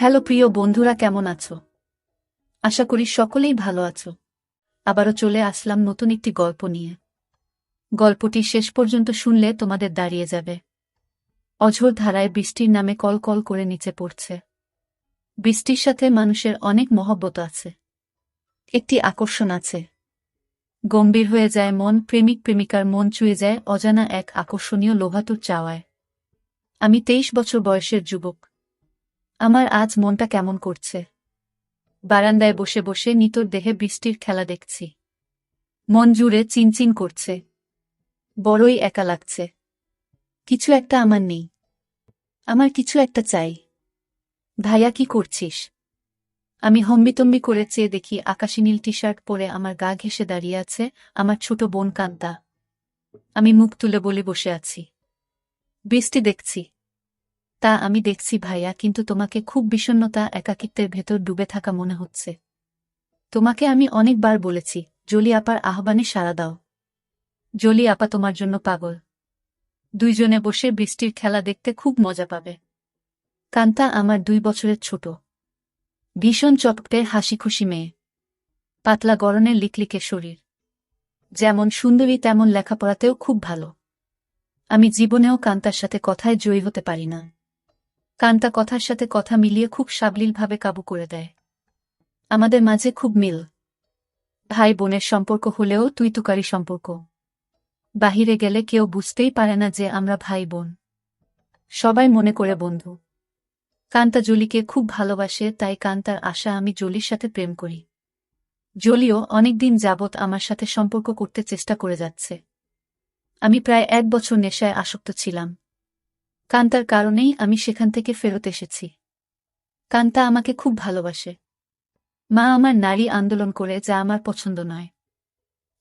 Hello প্রিয় বন্ধুরা, কেমন আছো? আশা করি সকলেই ভালো আছো। আবারও চলে আসলাম নতুন একটি গল্প নিয়ে। গল্পটি শেষ পর্যন্ত শুনলে তোমাদের দাঁড়িয়ে যাবে। অঝোর ধারায় বৃষ্টির নামে কল কল করে নিচে পড়ছে। বৃষ্টির সাথে মানুষের অনেক মহব্বত আছে, একটি আকর্ষণ আছে। গম্ভীর হয়ে যায় মন, প্রেমিক প্রেমিকার মন চুয়ে যায় অজানা এক আকর্ষণীয় লোভাতুর চাওয়ায়। আমি 23 বছর বয়সের যুবক। আমার আজ মনটা কেমন করছে। বারান্দায় বসে বসে নিতর দেহে বৃষ্টির খেলা দেখছি। মন জুড়ে চিনচিন করছে। বড়ই একা লাগছে। কিছু একটা আমার নেই। আমার কিছু একটা চাই। ভাইয়া, কি করছিস? আমি হম্বিতম্বি করে চেয়ে দেখি আকাশি নীল টি শার্ট পরে আমার গা ঘেঁষে দাঁড়িয়ে আছে আমার ছোট বোন কান্তা। আমি মুখ তুলে বলে বসে আছি। বৃষ্টি দেখছি। তা আমি দেখছি ভাইয়া, কিন্তু তোমাকে খুব বিষণ্ণতা, একাকিত্বের ভেতর ডুবে থাকা মনে হচ্ছে। তোমাকে আমি অনেকবার বলেছি, জলি আপার আহ্বানে সাড়া দাও। জলি আপা তোমার জন্য পাগল। দুইজনে বসে বৃষ্টির খেলা দেখতে খুব মজা পাবে। কান্তা আমার 2 বছরের ছোট, ভীষণ চটপটে হাসিখুশি মেয়ে। পাতলা গড়নের লিকলিকে শরীর। যেমন সুন্দরী তেমন লেখাপড়াতেও খুব ভালো। আমি জীবনেও কান্তার সাথে কথায় জয়ী হতে পারি না। কান্তা কথার সাথে কথা মিলিয়ে খুব সাবলীলভাবে কাবু করে দেয়। আমাদের মাঝে খুব মিল। ভাই বোনের সম্পর্ক হলেও তুই তুকারি সম্পর্ক। বাহিরে গেলে কেউ বুঝতেই পারে না যে আমরা ভাই বোন। সবাই মনে করে বন্ধু। কান্তা জলিকে খুব ভালোবাসে, তাই কান্তার আশা আমি জলির সাথে প্রেম করি। জলিও অনেকদিন যাবৎ আমার সাথে সম্পর্ক করতে চেষ্টা করে যাচ্ছে। আমি প্রায় 1 বছর নেশায় আসক্ত ছিলাম। কান্তার কারণেই আমি সেখান থেকে ফেরত এসেছি। কান্তা আমাকে খুব ভালোবাসে। মা আমার নারী আন্দোলন করে, যা আমার পছন্দ নয়।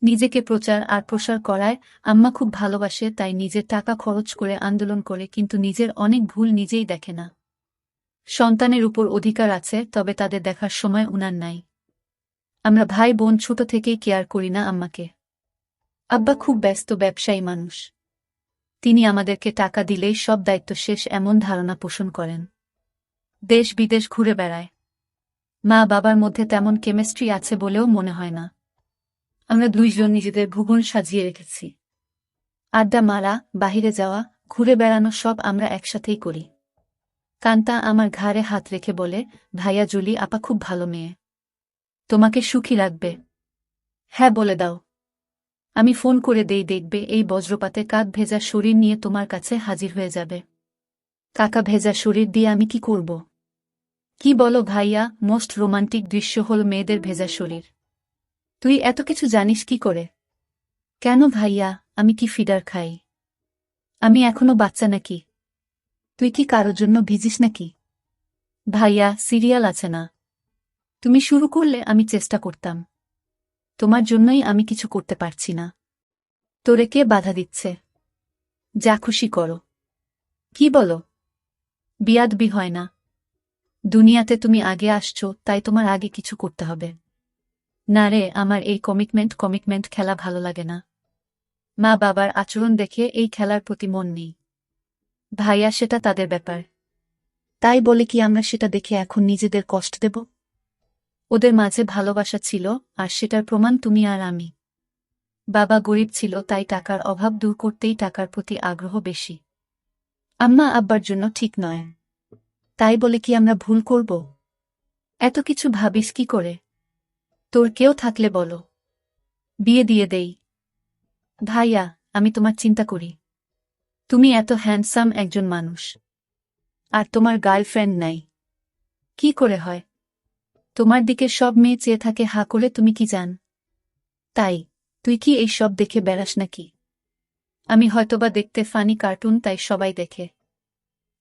নিজেকে প্রচার আর প্রসার করায় আম্মা খুব ভালোবাসে, তাই নিজের টাকা খরচ করে আন্দোলন করে, কিন্তু নিজের অনেক ভুল নিজেই দেখে না। সন্তানের উপর অধিকার আছে, তবে তাদের দেখার সময় উনার নাই। আমরা ভাই বোন ছোট থেকেই কেয়ার করি না আম্মাকে। আব্বা খুব ব্যস্ত ব্যবসায়ী মানুষ। তিনি আমাদেরকে টাকা দিলেই সব দায়িত্ব শেষ, এমন ধারণা পোষণ করেন। দেশ বিদেশ ঘুরে বেড়ায়। মা বাবার মধ্যে তেমন কেমিস্ট্রি আছে বলেও মনে হয় না। আমরা দুইজন নিজেদের ভুবন সাজিয়ে রেখেছি। আড্ডা মারা, বাহিরে যাওয়া, ঘুরে বেড়ানো সব আমরা একসাথেই করি। কান্তা আমার ঘাড়ে হাত রেখে বলে, ভাইয়া, জলি আপা খুব ভালো মেয়ে। তোমাকে সুখী রাখবে। হ্যাঁ বলে দাও। আমি ফোন করে দেই, দেখবে এই বজ্রপাতে কাক ভেজা শরীর নিয়ে তোমার কাছে হাজির হয়ে যাবে। কাকা ভেজা শরীর দিয়ে আমি কি করব? কি বলো ভাইয়া, মোস্ট রোমান্টিক দৃশ্য হল মেয়েদের ভেজা শরীর। তুই এত কিছু জানিস কি করে? কেন ভাইয়া, আমি কি ফিডার খাই? আমি এখনো বাচ্চা নাকি? তুই কি কারোর জন্য ভিজিস নাকি? ভাইয়া, সিরিয়াল আছে না? তুমি শুরু করলে আমি চেষ্টা করতাম। তোমার জন্যই আমি কিছু করতে পারছি না। তোরে কে বাধা দিচ্ছে? যা খুশি করো। কি বলো? বিয়াদবি হয় না। দুনিয়াতে তুমি আগে আসছো, তাই তোমার আগে কিছু করতে হবে। না রে, আমার এই কমিটমেন্ট খেলা ভালো লাগে না। মা বাবার আচরণ দেখে এই খেলার প্রতি মন নেই। ভাইয়া, সেটা তাদের ব্যাপার। তাই বলে কি আমরা সেটা দেখে এখন নিজেদের কষ্ট দেব? ওদের মাঝে ভালোবাসা ছিল, আর সেটার প্রমাণ তুমি আর আমি। বাবা গরিব ছিল, তাই টাকার অভাব দূর করতেই টাকার প্রতি আগ্রহ বেশি। আম্মা আব্বার জন্য ঠিক নয়। তাই বলে কি আমরা ভুল করব? এত কিছু ভাবিস কি করে? তোর কেউ থাকলে বলো, বিয়ে দিয়ে দেই। ভাইয়া, আমি তোমার চিন্তা করি। তুমি এত হ্যান্ডসাম একজন মানুষ, আর তোমার গার্লফ্রেন্ড নাই। কি করে হয়? তোমার দিকে সব মেয়ে চেয়ে থাকে হা করে, তুমি কি জান? তাই তুই কি এই সব দেখে বেড়াস নাকি? আমি হয়তোবা দেখতে ফানি কার্টুন, তাই সবাই দেখে।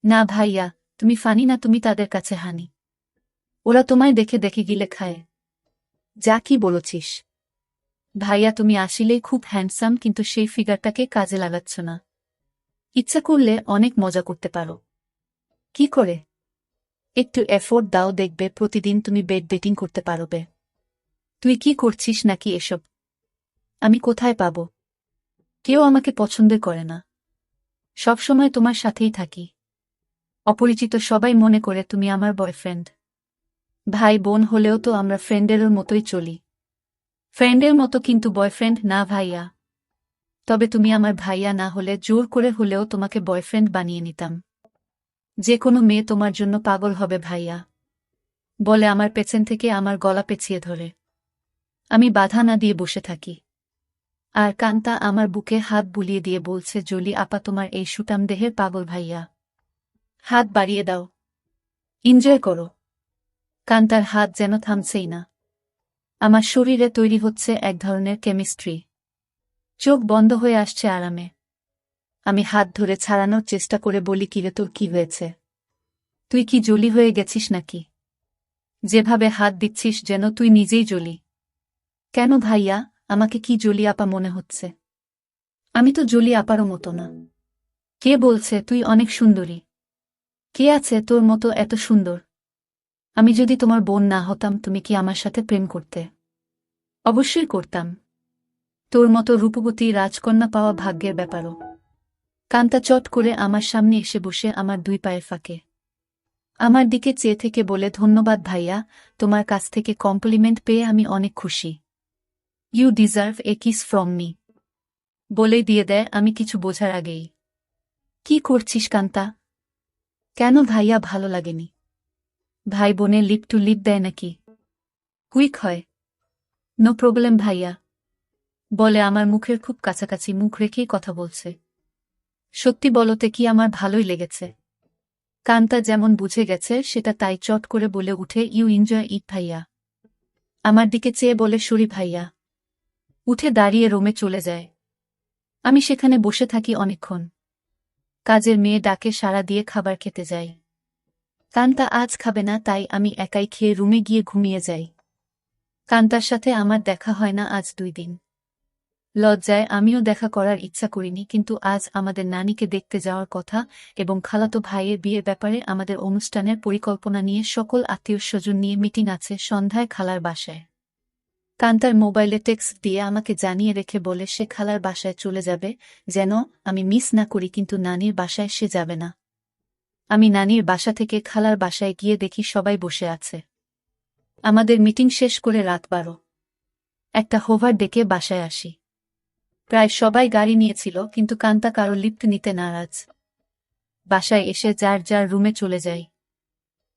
না ভাইয়া, তুমি ফানি না, তুমি তাদের কাছে হানি। ওরা তোমায় দেখে দেখে গিলে খায়। যা কি বলছিস? ভাইয়া, তুমি আসলেই খুব হ্যান্ডসাম, কিন্তু সেই ফিগারটাকে কাজে লাগাচ্ছ না। ইচ্ছা করলে অনেক মজা করতে পারো। কি করে? একটু এফোর্ট দাও, দেখবে প্রতিদিন তুমি বেড ডেটিং করতে পারবে। তুই কি করছিস নাকি এসব? আমি কোথায় পাব? কেউ আমাকে পছন্দ করে না। সবসময় তোমার সাথেই থাকি। অপরিচিত সবাই মনে করে তুমি আমার বয়ফ্রেন্ড। ভাই বোন হলেও তো আমরা ফ্রেন্ডের মতোই চলি। ফ্রেন্ডের মতো, কিন্তু বয়ফ্রেন্ড না ভাইয়া। তবে তুমি আমার ভাইয়া না হলে জোর করে হলেও তোমাকে বয়ফ্রেন্ড বানিয়ে নিতাম। যে কোনো মেয়ে তোমার জন্য পাগল হবে ভাইয়া, বলে আমার পেছন থেকে আমার গলা পেঁচিয়ে ধরে। আমি বাধা না দিয়ে বসে থাকি। আর কান্তা আমার বুকে হাত বুলিয়ে দিয়ে বলছে, জলি আপা তোমার এই সুটাম দেহের পাগল ভাইয়া। হাত বাড়িয়ে দাও, এনজয় করো। কান্তার হাত যেন থামছেই না। আমার শরীরে তৈরি হচ্ছে এক ধরনের কেমিস্ট্রি। চোখ বন্ধ হয়ে আসছে আরামে। আমি হাত ধরে ছাড়ানোর চেষ্টা করে বলি, কিরে তোর কি হয়েছে? তুই কি জলি হয়ে গেছিস নাকি? যেভাবে হাত দিচ্ছিস যেন তুই নিজেই জলি। কেন ভাইয়া, আমাকে কি জলি আপা মনে হচ্ছে? আমি তো জলি আপারও মতো না। কে বলছে? তুই অনেক সুন্দরী। কে আছে তোর মতো এত সুন্দর? আমি যদি তোমার বোন না হতাম তুমি কি আমার সাথে প্রেম করতে? অবশ্যই করতাম। তোর মতো রূপবতী রাজকন্যা পাওয়া ভাগ্যের ব্যাপারও। কান্তা চট করে আমার সামনে এসে বসে আমার দুই পায়ের ফাঁকে আমার দিকে চেয়ে থেকে বলে, ধন্যবাদ ভাইয়া, তোমার কাছ থেকে কমপ্লিমেন্ট পেয়ে আমি অনেক খুশি। You deserve a kiss from me. বলেই দিয়ে দেয় আমি কিছু বোঝার আগেই। কি করছিস কান্তা? কেন ভাইয়া, ভালো লাগেনি? ভাই বোনে লিপ টু লিপ দেয় নাকি? কুইক হয়। নো প্রবলেম ভাইয়া, বলে আমার মুখের খুব কাছাকাছি মুখ রেখেই কথা বলছে। সত্যি বলতে কি আমার ভালোই লেগেছে। কান্তা যেমন বুঝে গেছে সেটা তাই চট করে বলে উঠে, ইউ এনজয় ইট ভাইয়া। আমার দিকে চেয়ে বলে, সরি ভাইয়া। উঠে দাঁড়িয়ে রুমে চলে যায়। আমি সেখানে বসে থাকি অনেকক্ষণ। কাজের মেয়ে ডাকে সাড়া দিয়ে খাবার খেতে যাই। কান্তা আজ খাবে না, তাই আমি একাই খেয়ে রুমে গিয়ে ঘুমিয়ে যাই। কান্তার সাথে আমার দেখা হয় না আজ 2 দিন। লজ্জায় আমিও দেখা করার ইচ্ছা করিনি, কিন্তু আজ আমাদের নানিকে দেখতে যাওয়ার কথা এবং খালাতো ভাইয়ের বিয়ের ব্যাপারে আমাদের অনুষ্ঠানের পরিকল্পনা নিয়ে সকল আত্মীয়স্বজন নিয়ে মিটিং আছে সন্ধ্যায় খালার বাসায়। কান্তার মোবাইলে টেক্সট দিয়ে আমাকে জানিয়ে রেখে বলে সে খালার বাসায় চলে যাবে, যেন আমি মিস না করি, কিন্তু নানির বাসায় সে যাবে না। আমি নানির বাসা থেকে খালার বাসায় গিয়ে দেখি সবাই বসে আছে। আমাদের মিটিং শেষ করে রাত 12। একটা হোভার ডেকে বাসায় আসি। প্রায় সবাই গাড়ি নিয়েছিল, কিন্তু কান্তা কারো লিফট নিতে নারাজ। বাসায় এসে যার যার রুমে চলে যাই।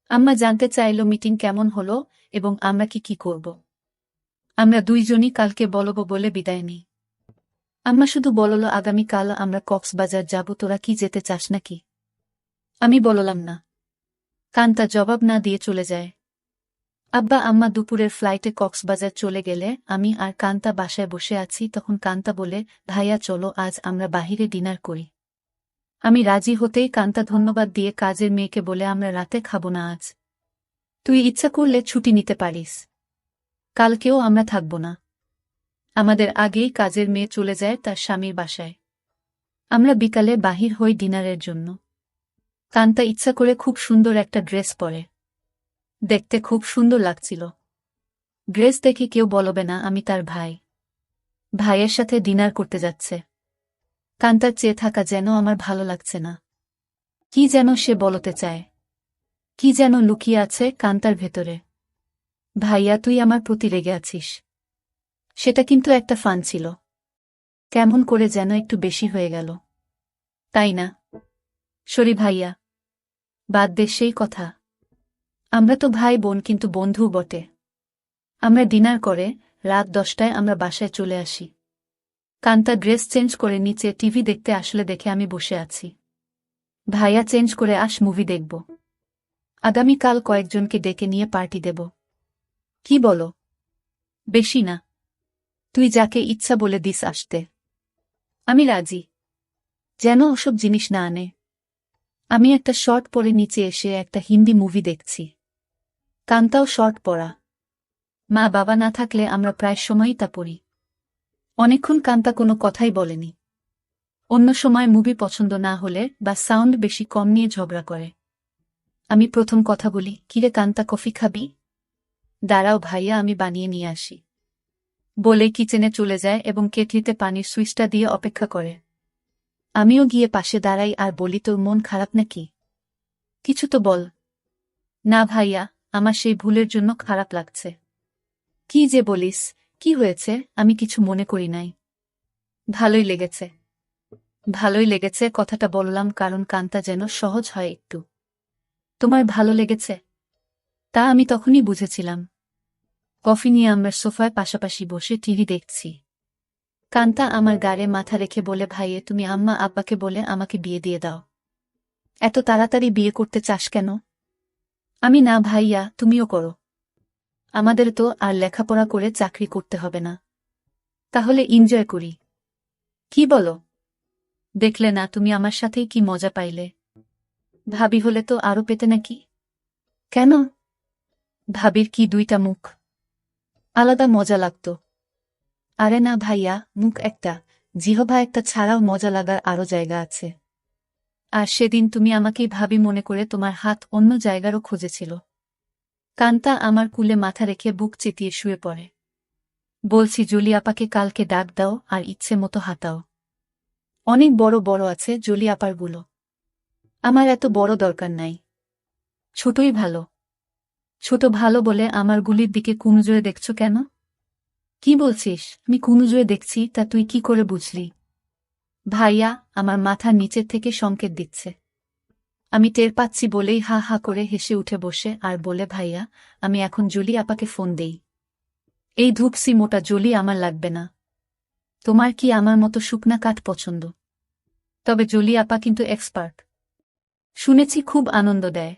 আম্মা জানতে চাইল মিটিং কেমন হলো এবং আমরা কি করব। আমরা দুইজনই কালকে বলবো বলে বিদায় নিই। আম্মা শুধু বলল, আগামীকাল আমরা কক্সবাজার যাব, তোরা কি যেতে চাস নাকি? আমি বললাম না। কান্তা জবাব না দিয়ে চলে যায়। আব্বা আম্মা দুপুরের ফ্লাইটে কক্সবাজার চলে গেলে আমি আর কান্তা বাসায় বসে আছি। তখন কান্তা বলে, ভাইয়া চলো আজ আমরা বাহিরে ডিনার করি। আমি রাজি হতেই কান্তা ধন্যবাদ দিয়ে কাজের মেয়েকে বলে, আমরা রাতে খাবো না আজ। তুই ইচ্ছা করলে ছুটি নিতে পারিস। কালকেও আমরা থাকব না। আমাদের আগেই কাজের মেয়ে চলে যায় তার স্বামীর বাসায়। আমরা বিকালে বাহির হই ডিনারের জন্য। কান্তা ইচ্ছা করে খুব সুন্দর একটা ড্রেস পরে। দেখতে খুব সুন্দর লাগছিল। ড্রেস দেখে কেউ বলবে না আমি তার ভাই। ভাইয়ের সাথে ডিনার করতে যাচ্ছে। কান্তার চেয়ে থাকা যেন আমার ভালো লাগছে না। কি যেন সে বলতে চায়। কি যেন লুকিয়ে আছে কান্তার ভেতরে। ভাইয়া তুই আমার প্রতি রেগে আছিস। সেটা কিন্তু একটা ফান ছিল। কেমন করে যেন একটু বেশি হয়ে গেল, তাই না? সরি ভাইয়া, বাদ দে সেই কথা। আমরা তো ভাই বোন, কিন্তু বন্ধু বটে। আমরা ডিনার করে রাত 10টায় আমরা বাসায় চলে আসি। কান্তা ড্রেস চেঞ্জ করে নিচে টিভি দেখতে আসলে দেখে আমি বসে আছি। ভাইয়া চেঞ্জ করে আস, মুভি দেখব। আগামীকাল কয়েকজনকে ডেকে নিয়ে পার্টি দেব। কি বলো? বেশি না, তুই যাকে ইচ্ছা বলে দিস আসতে। আমি রাজি। যেন ওসব জিনিস না আনে। আমি একটা শর্ট পরে নিচে এসে একটা হিন্দি মুভি দেখছি। কান্তাও শর্ট পরা। মা বাবা না থাকলে আমরা প্রায় সময়ই তা পড়ি। অনেকক্ষণ কান্তা কোনো কথাই বলেনি। অন্য সময় মুভি পছন্দ না হলে বা সাউন্ড বেশি কম নিয়ে ঝগড়া করে। আমি প্রথম কথা বলি, কিরে কান্তা কফি খাবি? দাঁড়াও ভাইয়া, আমি বানিয়ে নিয়ে আসি। বলে কিচেনে চলে যায় এবং কেটলিতে পানির সুইচটা দিয়ে অপেক্ষা করে। আমিও গিয়ে পাশে দাঁড়াই আর বলি, তোর মন খারাপ নাকি? কিছু তো বল। না ভাইয়া, আমার সেই ভুলের জন্য খারাপ লাগছে। কি যে বলিস, কি হয়েছে? আমি কিছু মনে করি নাই। ভালোই লেগেছে। ভালোই লেগেছে কথাটা বললাম কারণ কানটা যেন সহজ হয় একটু। তোমার ভালো লেগেছে? তা আমি তখনই বুঝেছিলাম। কফি নিয়ে আমরা সোফায় পাশাপাশি বসে টিভি দেখছি। কান্তা আমার গাড়ে মাথা রেখে বলে, ভাইয়ে তুমি আম্মা আব্বাকে বলে আমাকে বিয়ে দিয়ে দাও। এত তাড়াতাড়ি বিয়ে করতে চাস কেন? আমি, না ভাইয়া, তুমিও করো। আমাদের তো আর লেখাপড়া করে চাকরি করতে হবে না। তাহলে এনজয় করি। কি বলো? দেখলে না তুমি আমার সাথেই কি মজা পাইলে। ভাবি হলে তো আরো পেতে নাকি? কেন? ভাবির কি দুইটা মুখ? আলাদা মজা লাগত। আরে না ভাইয়া, মুখ একটা, জিহবা একটা ছাড়াও মজা লাগার আরো জায়গা আছে। আর সেদিন তুমি আমাকেই ভাবি মনে করে তোমার হাত অন্য জায়গারও খুঁজেছিল। কান্তা আমার কুলে মাথা রেখে বুক চেতিয়ে শুয়ে পড়ে। বলছি, জলি আপাকে কালকে ডাক দাও আর ইচ্ছে মতো হাতাও। অনেক বড় বড় আছে জলি আপারগুলো। আমার এত বড় দরকার নাই। ছোটই ভালো। ছোট ভালো বলে আমার গুলির দিকে কুনজরে দেখছ কেন? কি বলছিস? আমি কুনজরে দেখছি তা তুই কি করে বুঝলি? ভাইয়া আমার মাথার নিচের থেকে সংকেত দিচ্ছে। আমি টের পাচ্ছি বলেই হা হা করে হেসে উঠে বসে আর বলে, ভাইয়া আমি এখন জলি আপাকে ফোন দেই। এই ধূপসি মোটা জলি আমার লাগবে না। তোমার কি আমার মতো শুকনা কাঠ পছন্দ? তবে জলি আপা কিন্তু এক্সপার্ট। শুনেছি খুব আনন্দ দেয়।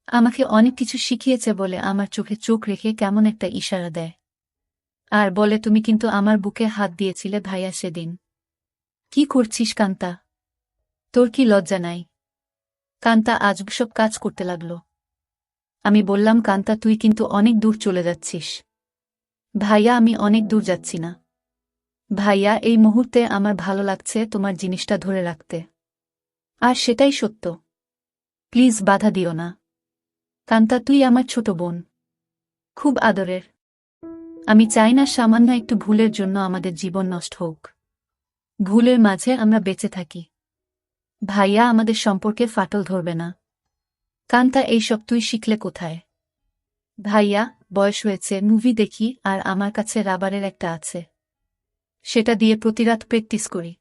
আমাকে অনেক কিছু শিখিয়েছে বলে আমার চোখে চোখ রেখে কেমন একটা ইশারা দেয়। আর বলে, তুমি কিন্তু আমার বুকে হাত দিয়েছিলে ভাইয়া সেদিন। কি করছিস কান্তা? তোর কি লজ্জা নাই? কান্তা আজব সব কাজ করতে লাগল। আমি বললাম, কান্তা তুই কিন্তু অনেক দূর চলে যাচ্ছিস। ভাইয়া আমি অনেক দূর যাচ্ছি না। ভাইয়া এই মুহূর্তে আমার ভালো লাগছে তোমার জিনিসটা ধরে রাখতে। আর সেটাই সত্য। প্লিজ বাধা দিও না। কান্তা তুই আমার ছোট বোন। খুব আদরের। আমি চাই না সামান্য একটু ভুলের জন্য আমাদের জীবন নষ্ট হোক। ভুলের মাঝে আমরা বেঁচে থাকি। ভাইয়া আমাদের সম্পর্কে ফাটল ধরবে না। কান্তা এইসব তুই শিখলে কোথায়? ভাইয়া বয়স হয়েছে, মুভি দেখি আর আমার কাছে রাবারের একটা আছে। সেটা দিয়ে প্রতিরাত প্র্যাকটিস করি।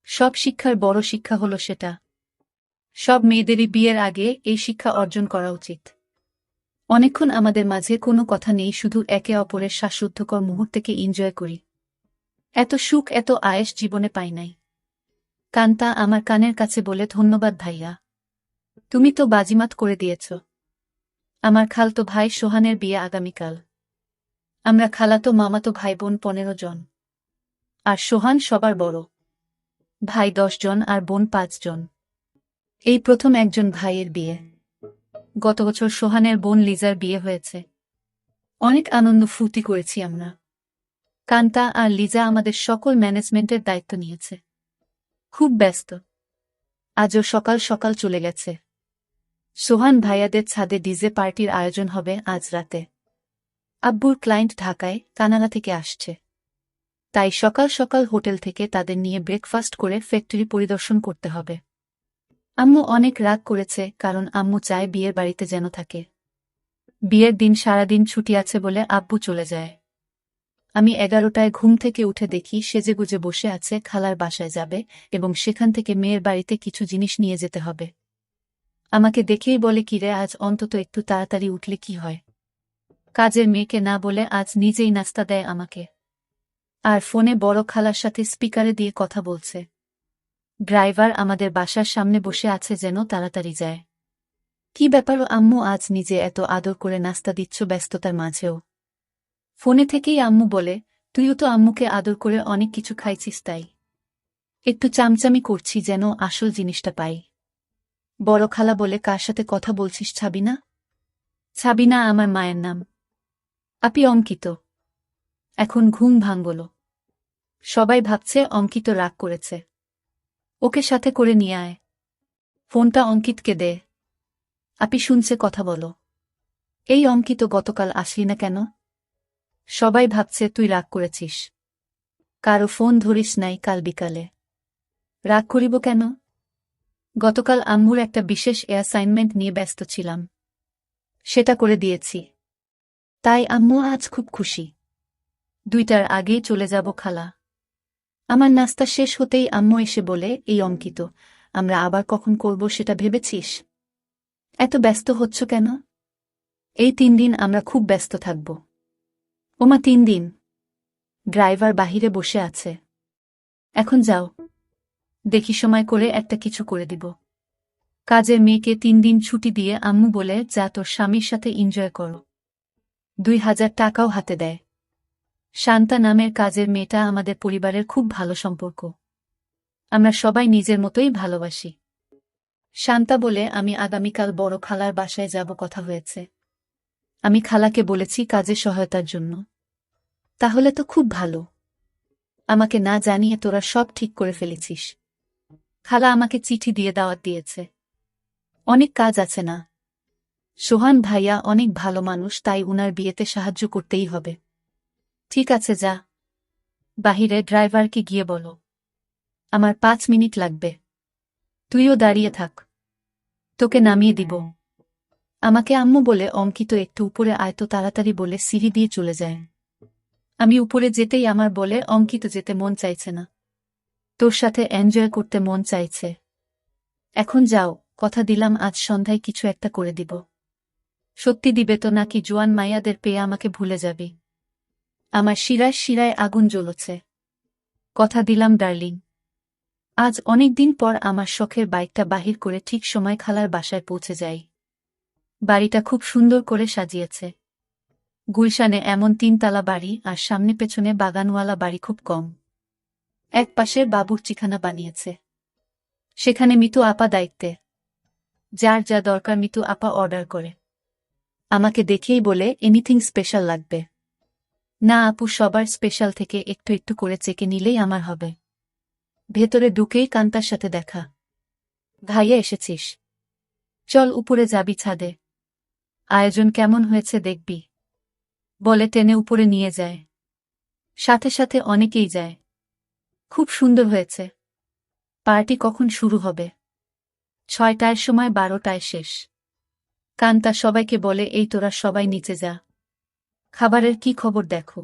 সব শিক্ষার বড় শিক্ষা হলো সেটা। সব মেয়েদেরই বিয়ের আগে এই শিক্ষা অর্জন করা উচিত। অনেকক্ষণ আমাদের মাঝে কোনো কথা নেই, শুধু একে অপরের শ্বাসরুদ্ধকর মুহূর্তকে এনজয় করি। এত সুখ এত আয়েশ জীবনে পাই নাই। কান্তা আমার কানের কাছে বলে, ধন্যবাদ ভাইয়া। তুমি তো বাজিমাত করে দিয়েছ। আমার খালতো ভাই সোহানের বিয়ে আগামীকাল। আমরা খালাতো মামাতো ভাই বোন 15 জন। আর সোহান সবার বড়। ভাই 10 জন আর বোন 5 জন। এই প্রথম একজন ভাইয়ের বিয়ে। গত বছর সোহানের বোন লিজার বিয়ে হয়েছে। অনেক আনন্দ ফুর্তি করেছি আমরা। কান্তা আর লিজা আমাদের সকল ম্যানেজমেন্টের দায়িত্ব নিয়েছে। খুব ব্যস্ত। আজও সকাল সকাল চলে গেছে। সোহান ভাইয়াদের ছাদে ডিজে পার্টির আয়োজন হবে আজ রাতে। আব্বুর ক্লায়েন্ট ঢাকায় কানাডা থেকে আসছে। তাই সকাল সকাল হোটেল থেকে তাদের নিয়ে ব্রেকফাস্ট করে ফ্যাক্টরি পরিদর্শন করতে হবে। আম্মু অনেক রাগ করেছে কারণ আম্মু চায় বিয়ের বাড়িতে যেন থাকে। বিয়ের দিন সারাদিন ছুটি আছে বলে আব্বু চলে যায়। আমি 11টায় ঘুম থেকে উঠে দেখি সেজেগুজে বসে আছে, খালার বাসায় যাবে এবং সেখান থেকে মেয়ের বাড়িতে কিছু জিনিস নিয়ে যেতে হবে। আমাকে দেখেই বলে, কিরে আজ অন্তত একটু তাড়াতাড়ি উঠলে কি হয়? কাজের মেয়েকে না বলে আজ নিজেই নাস্তা দেয় আমাকে। আর ফোনে বড় খালার সাথে স্পিকারে দিয়ে কথা বলছে। ড্রাইভার আমাদের বাসার সামনে বসে আছে যেন তাড়াতাড়ি যায়। কি ব্যাপার আম্মু, আজ নিজে এত আদর করে নাস্তা দিচ্ছ ব্যস্ততার মাঝেও? ফোনে থেকেই আম্মু বলে, তুইও তো আম্মুকে আদর করে অনেক কিছু খাইছিস তাই একটু চামচামি করছি যেন আসল জিনিসটা পাই। বড় খালা বলে, কার সাথে কথা বলছিস ছাবিনা? ছাবিনা আমার মায়ের নাম। আপি অঙ্কিত। এখন ঘুম ভাঙল। সবাই ভাবছে অঙ্কিত রাগ করেছে। ওকে সাথে করে নিয়ে আয়। ফোনটা অঙ্কিতকে দে। আপি শুনছে, কথা বলো। এই অঙ্কিত, গতকাল আসলি না কেন? সবাই ভাবছে তুই রাগ করেছিস। কারো ফোন ধরিস নাই কাল বিকালে। রাগ করিব কেন? গতকাল আম্মুর একটা বিশেষ অ্যাসাইনমেন্ট নিয়ে ব্যস্ত ছিলাম, সেটা করে দিয়েছি। তাই আম্মু আজ খুব খুশি। 2টার আগেই চলে যাব খালা। আমার নাস্তা শেষ হতেই আম্মু এসে বলে, এই অঙ্কিত, আমরা আবার কখন করব সেটা ভেবেছিস? এত ব্যস্ত হচ্ছ কেন? এই 3 দিন আমরা খুব ব্যস্ত থাকব। ওমা 3 দিন? ড্রাইভার বাহিরে বসে আছে। এখন যাও, দেখি সময় করে একটা কিছু করে দিব। কাজের মেয়েকে 3 দিন ছুটি দিয়ে আম্মু বলে, যা তোর স্বামীর সাথে এনজয় করো। 2000 টাকাও হাতে দেয়। শান্তা নামের কাজের মেয়েটা আমাদের পরিবারের খুব ভালো সম্পর্ক। আমরা সবাই নিজের মতোই ভালোবাসি। শান্তা বলে, আমি আগামীকাল বড় খালার বাসায় যাব, কথা হয়েছে। আমি খালাকে বলেছি কাজে সহায়তার জন্য। তাহলে তো খুব ভালো। আমাকে না জানিয়ে তোরা সব ঠিক করে ফেলেছিস। খালা আমাকে চিঠি দিয়ে দাওয়াত দিয়েছে। অনেক কাজ আছে না? সোহান ভাইয়া অনেক ভালো মানুষ, তাই উনার বিয়েতে সাহায্য করতেই হবে। ঠিক আছে, যা। বাহিরে ড্রাইভারকে গিয়ে বলো আমার 5 মিনিট লাগবে। তুইও দাঁড়িয়ে থাক, তোকে নামিয়ে দিব। আমাকে আম্মু বলে, অঙ্কিত একটু উপরে আয় তো তাড়াতাড়ি বলে সিঁড়ি দিয়ে চলে যায়। আমি উপরে যেতেই আমার বলে, অঙ্কিত যেতে মন চাইছে না, তোর সাথে এনজয় করতে মন চাইছে। এখন যাও, কথা দিলাম আজ সন্ধ্যায় কিছু একটা করে দিব। সত্যি দিবে তো, নাকি জোয়ান মাইয়াদের পেয়ে আমাকে ভুলে যাবি? আমার শিরায় শিরায় আগুন জ্বলছে। কথা দিলাম ডার্লিং। আজ অনেক দিন পর আমার শখের বাইকটা বাহির করে ঠিক সময় খালার বাসায় পৌঁছে যাই। বাড়িটা খুব সুন্দর করে সাজিয়েছে। গুলশানে এমন 3 তলা বাড়ি আর সামনে পেছনে বাগানওয়ালা বাড়ি খুব কম। এক পাশের বাবুর্চিখানা বানিয়েছে, সেখানে মিতু আপা দায়িত্বে। যার যা দরকার মিতু আপা অর্ডার করে। আমাকে দেখেই বলে, এনিথিং স্পেশাল লাগবে? না আপু, সবার স্পেশাল থেকে একটু একটু করে চেকে নিলেই আমার হবে। ভেতরে ঢুকেই কান্তার সাথে দেখা। ভাইয়া এসেছিস? চল উপরে যাবি, ছাদে আয়োজন কেমন হয়েছে দেখবি, বলে টেনে উপরে নিয়ে যায়। সাথে সাথে অনেকেই যায়। খুব সুন্দর হয়েছে। পার্টি কখন শুরু হবে? 6টার সময়, 12টায় শেষ। কান্তা সবাইকে বলে, এই তোরা সবাই নিচে যা, খাবারের কি খবর দেখো।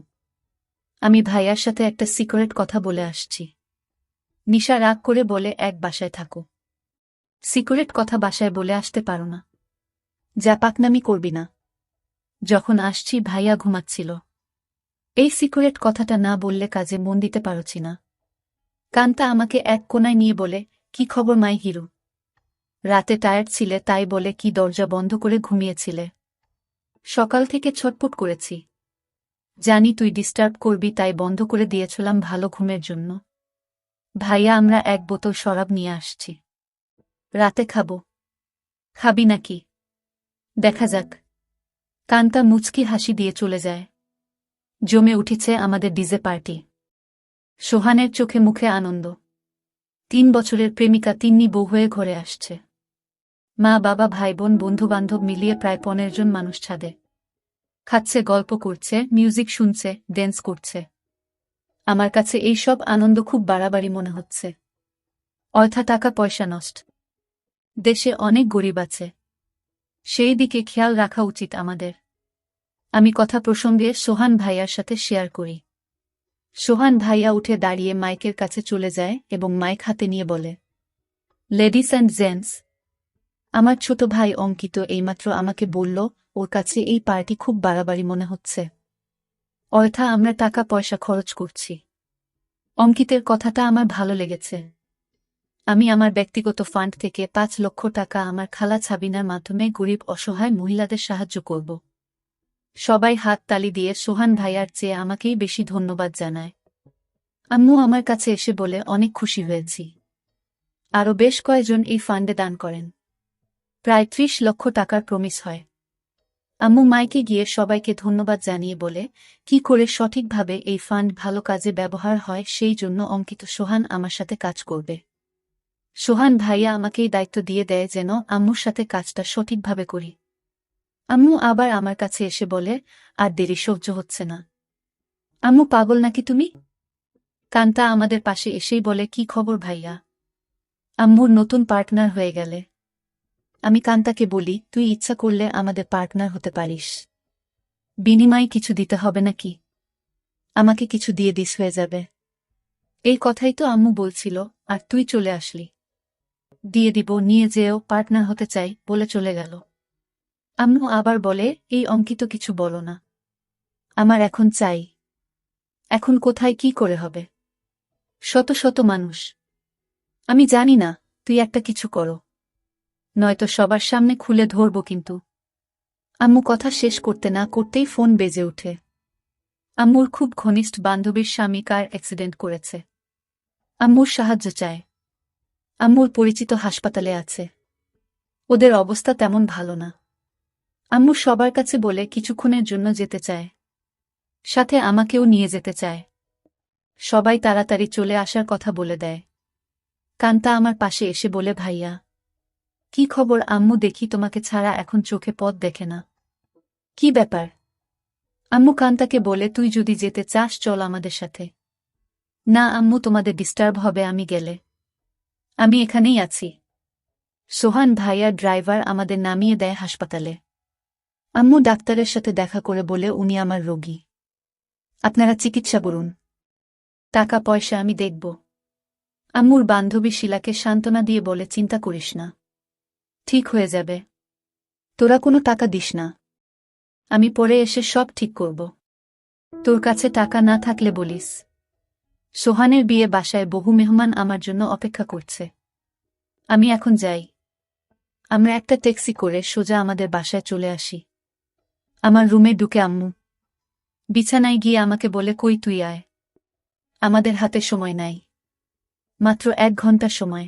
আমি ভাইয়ার সাথে একটা সিক্রেট কথা বলে আসছি। নিশা রাগ করে বলে, এক বাসায় থাকো, সিক্রেট কথা বাসায় বলে আসতে পারো না? যা পাকনামি করবি না। যখন আসছি ভাইয়া ঘুমাচ্ছিল। এই সিক্রেট কথাটা না বললে কাজে মন দিতে পারছি না। কান্তা আমাকে এক কোনায় নিয়ে বলে, কি খবর মাই হিরু? রাতে টায়ার্ড ছিলে তাই বলে কি দরজা বন্ধ করে ঘুমিয়েছিলে? সকাল থেকে ছটপট করেছি, জানি তুই ডিস্টার্ব করবি তাই বন্ধ করে দিয়েছিলাম ভালো ঘুমের জন্য। ভাইয়া, আমরা 1 বোতল শরাব নিয়ে আসছি, রাতে খাবো। খাবি নাকি? দেখা যাক। কান্তা মুচকি হাসি দিয়ে চলে যায়। জমে উঠেছে আমাদের ডিজে পার্টি। সোহানের চোখে মুখে আনন্দ। 3 বছরের প্রেমিকা তিন্নি বউ হয়ে ঘরে আসছে। মা বাবা ভাই বোন বন্ধুবান্ধব মিলিয়ে প্রায় 15 জন মানুষ ছাদে খাচ্ছে, গল্প করছে, মিউজিক শুনছে, ড্যান্স করছে। আমার কাছে এই সব আনন্দ খুব বাড়াবাড়ি মনে হচ্ছে। অযথা টাকা পয়সা নষ্ট। দেশে অনেক গরিব আছে, সেই দিকে খেয়াল রাখা উচিত আমাদের। আমি কথা প্রসঙ্গে সোহান ভাইয়ার সাথে শেয়ার করি। সোহান ভাইয়া উঠে দাঁড়িয়ে মাইকের কাছে চলে যায় এবং মাইক হাতে নিয়ে বলে, লেডিস অ্যান্ড জেন্টস, আমার ছোট ভাই অঙ্কিত এইমাত্র আমাকে বলল ওর কাছে এই পার্টি খুব বাড়াবাড়ি মনে হচ্ছে। অযথা আমরা টাকা পয়সা খরচ করছি। অঙ্কিতের কথাটা আমার ভালো লেগেছে। আমি আমার ব্যক্তিগত ফান্ড থেকে 5 লক্ষ টাকা আমার খালা ছাবিনার মাধ্যমে গরিব অসহায় মহিলাদের সাহায্য করব। সবাই হাত তালি দিয়ে সোহান ভাইয়ার চেয়ে আমাকেই বেশি ধন্যবাদ জানায়। আম্মু আমার কাছে এসে বলে, অনেক খুশি হয়েছি। আরও বেশ কয়েকজন এই ফান্ডে দান করেন। প্রায় 30 লক্ষ টাকার প্রমিস হয়। আম্মু মাইকে গিয়ে সবাইকে ধন্যবাদ জানিয়ে বলে, কি করে সঠিকভাবে এই ফান্ড ভালো কাজে ব্যবহার হয় সেই জন্য অঙ্কিত সোহান আমার সাথে কাজ করবে। সোহান ভাইয়া আমাকেই দায়িত্ব দিয়ে দেয় যেন আম্মুর সাথে কাজটা সঠিকভাবে করি। আম্মু আবার আমার কাছে এসে বলে, আর দেরি সহ্য হচ্ছে না। আম্মু পাগল নাকি তুমি? কান্তা আমাদের পাশে এসেই বলে, কি খবর ভাইয়া? আম্মুর নতুন পার্টনার হয়ে গেলে। আমি কান্তাকে বলি, তুই ইচ্ছা করলে আমাদের পার্টনার হতে পারিস। বিনিময়ে কিছু দিতে হবে নাকি? আমাকে কিছু দিয়ে দিস হয়ে যাবে। এই কথাই তো আম্মু বলছিল, আর তুই চলে আসলি। দিয়ে দিব, নিয়ে যেও, পার্টনার হতে চাই বলে চলে গেল। আম্মু আবার বলে, এই অঙ্কিত কিছু বলো না। আমার এখন চাই। এখন কোথায় কি করে হবে? শত শত মানুষ। আমি জানি না, তুই একটা কিছু করো, নয়তো সবার সামনে খুলে ধরব কিন্তু। আম্মু কথা শেষ করতে না করতেই ফোন বেজে ওঠে। আম্মুর খুব ঘনিষ্ঠ বান্ধবীর স্বামী কার অ্যাক্সিডেন্ট করেছে। আম্মুর সাহায্য চায়। আম্মুর পরিচিত হাসপাতালে আছে। ওদের অবস্থা তেমন ভালো না। আম্মু সবার কাছে বলে কিছুক্ষণের জন্য যেতে চায়। সাথে আমাকেও নিয়ে যেতে চায়। সবাই তাড়াতাড়ি চলে আসার কথা বলে দেয়। কান্তা আমার পাশে এসে বলে, ভাইয়া কি খবর? আম্মু, দেখি তোমাকে ছাড়া এখন চোখে পথ দেখে না। কি ব্যাপার? আম্মু কান্তাকে বলে, তুই যদি যেতে চাস চল আমাদের সাথে। না আম্মু, তোমাদের ডিস্টার্ব হবে আমি গেলে। আমি এখানেই আছি। সোহান ভাইয়া ড্রাইভার আমাদের নামিয়ে দেয় হাসপাতালে। আম্মু ডাক্তারের সাথে দেখা করে বলে, উনি আমার রোগী, আপনারা চিকিৎসা করুন, টাকা পয়সা আমি দেখব। আম্মুর বান্ধবী শিলাকে সান্ত্বনা দিয়ে বলে, চিন্তা করিস না, ঠিক হয়ে যাবে। তোরা কোনো টাকা দিস না, আমি পরে এসে সব ঠিক করব। তোর কাছে টাকা না থাকলে বলিস। সোহানের বিয়ে বাসায় বহু মেহমান আমার জন্য অপেক্ষা করছে। আমি এখন যাই। আমরা একটা ট্যাক্সি করে সোজা আমাদের বাসায় চলে আসি। আমার রুমে ঢুকে আম্মু বিছানায় গিয়ে আমাকে বলে, কই তুই আয়, আমাদের হাতে সময় নাই, মাত্র 1 ঘন্টা সময়।